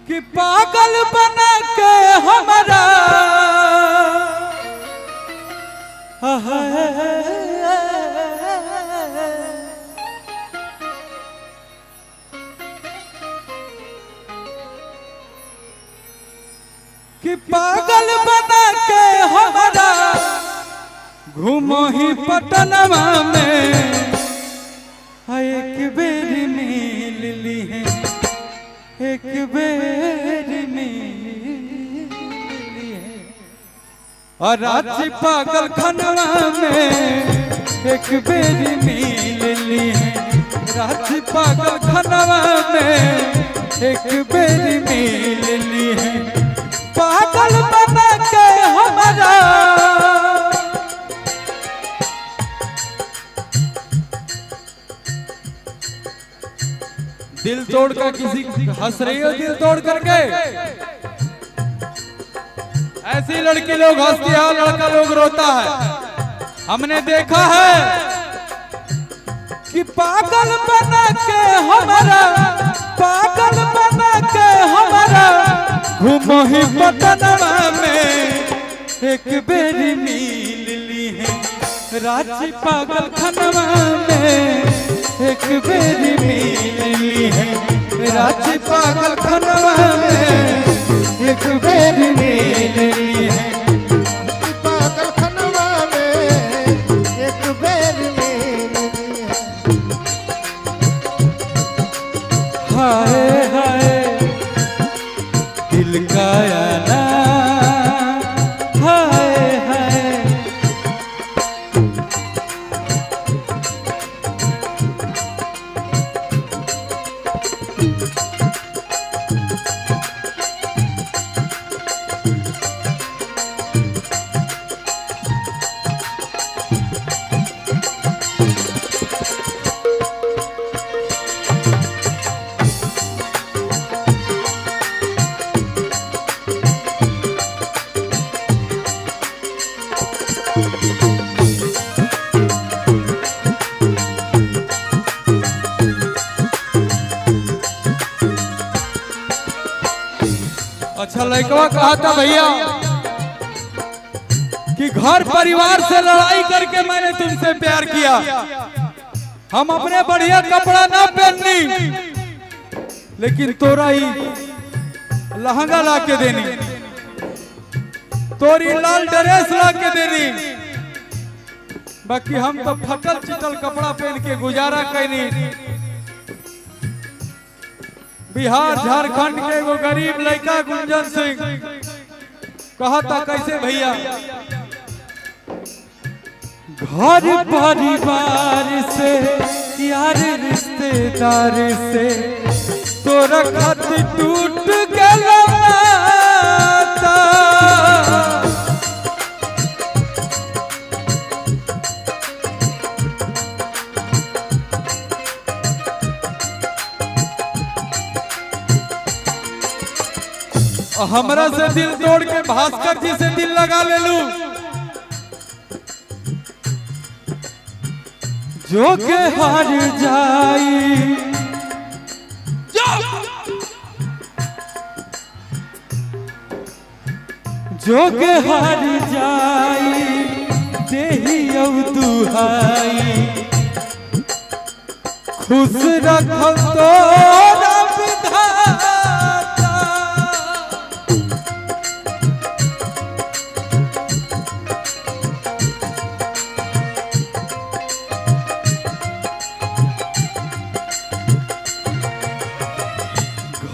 कि पागल बना के हमारा कि पागल बना के हमारा घूमो ही पटनवा में एक बेर मिल ली है, एक बेर मिल ली है। और रांची पागल खनवा में एक बेर मिल ली है, रांची पागल खनवा में एक बेर मिल ली है। पागल बना के हमारा दिल तोड़ कर किसी हंस रही हो, दिल तोड़ करके ऐसी लड़की लोग हंसती है, लड़का लोग रोता है। हमने देखा है कि पागल बना के हमारा, पागल बना के हमारा घूमो ही पटनवा में एक बेर मिल ली है, रांची पागल खनवा में एक बेर मिल ली है, रांची पागल खनवा में एक बेर मिल ली है, पागल खनवा में एक बेर मिल ली है। हाय हाय दिल का आना, हाय हाय अच्छा लड़का कहा था भैया कि घर परिवार से लड़ाई करके मैंने तुमसे प्यार किया। हम अपने बढ़िया कपड़ा ना पहननी, लेकिन तोरा ही लहंगा ला के देनी, तोरी लाल ड्रेस ला के देनी। बाकी हम तो फटल चिटल कपड़ा पहन के गुजारा कैनी। बिहार झारखंड के वो गरीब लड़का गुंजन सिंह कहा था कैसे भैया, घर परिवार से यार रिश्तेदार से तोरा खत टूट गया नाता। हमरा से दिल तोड़ के भास्कर जी से दिल लगा ले लू, जो के हार जाई जो के हार जाई देही दुहाई, खुश रखो तो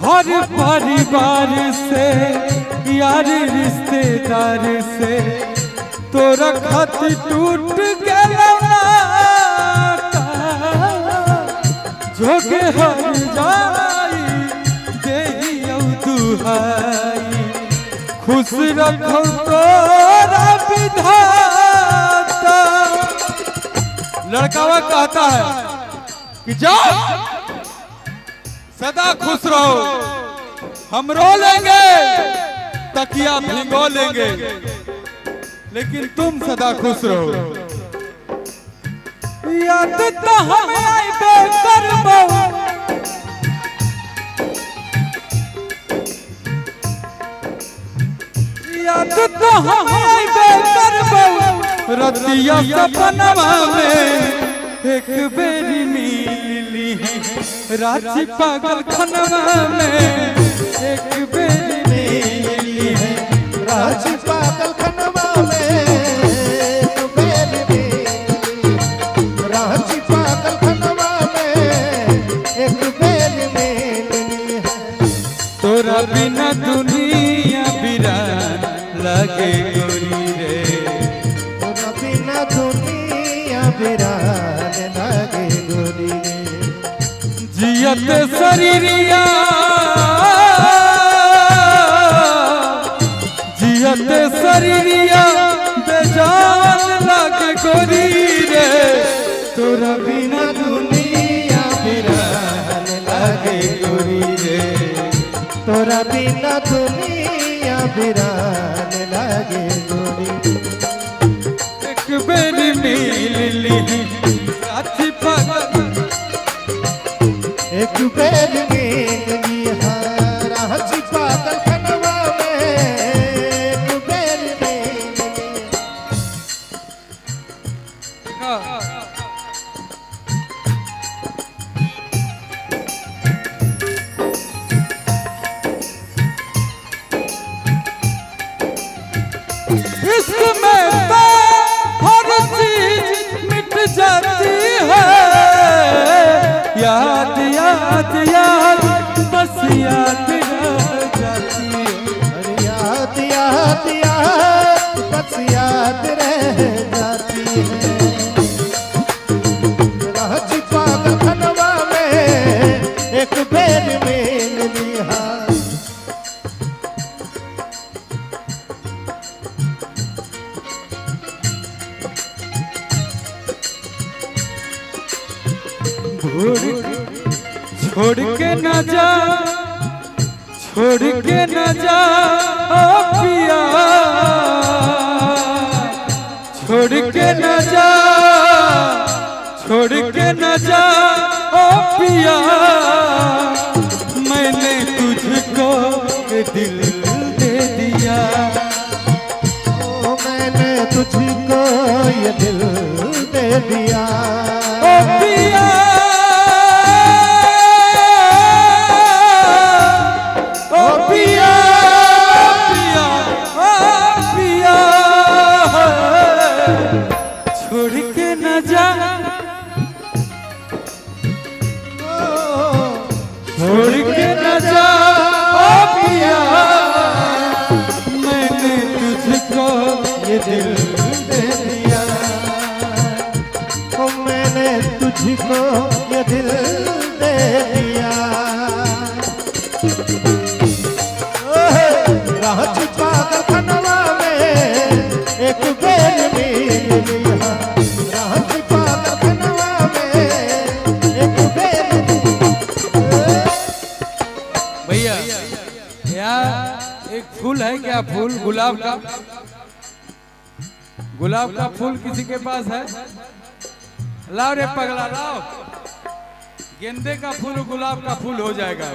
घर परिवार से यार रिश्तेदार से तोरा खत टूट गया नाता। जो के हर जाई देही दुहाई, खुश रखो तोरा विधाता। लड़कावा कहता है कि जाओ सदा खुश रहो, हम रो लेंगे तकिया भिगो लेंगे, लेकिन तुम सदा खुश रहो। याद तो हमें आइबे करबो, कहाँ आइबे करबो रतिया सपनवा में एक बेरी मिली है रांची पागल खनवा में एक बेरी मिली है रांची पागल खनवा में एक बेरी मिली रांची पागल खनवा में एक बेरी मिली है तोरा बिना दुनिया बिरान लगे गोरी रे तोरा बिना दुनिया बिरान लगे गोरी रे जियत शरीरिया जियत शरीरिया बेजान लगे गोरी रे तोरा बिना दुनिया बिरान लगे गोरी रे तोरा बिना दुनिया बिरान लगे गोरी एक बेरी मिली रांची पागल एक बेर मिली रांची पागल खनवा में एक बेर मिली इश्क में तो हर चीज मिट जाती है याद याद याद बस याद रह जाती है अरे याद याद याद बस याद रह जाती है रांची पागल खनवा में एक बेर मिली छोड़ के न जा छोड़ के न जा ओ पिया छोड़ के न जा छोड़ के न जा ओ पिया मैंने तुझको दिल दे दिया ओ मैंने तुझको ये दिल दे दिया ओ पिया छोड़ के न जा छोड़ के न जा ओ पिया मैंने तुझको ये दिल दे दिया ओ मैंने तुझको ये दिल दे दिया रांची पागल खनवा में एक बेर मिली रांची पागल खनवा में एक बेर भैया यहाँ एक फूल है क्या फूल गुलाब का फूल किसी के पास है लाओ रे पगला लाओ गेंदे का फूल गुलाब का फूल हो जाएगा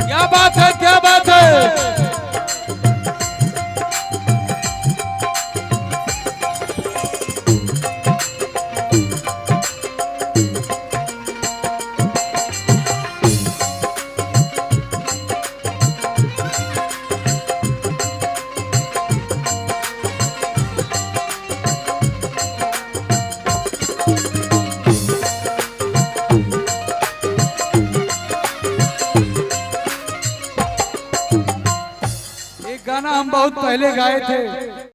क्या बात है क्या बात है गाना हम बहुत पहले गाए थे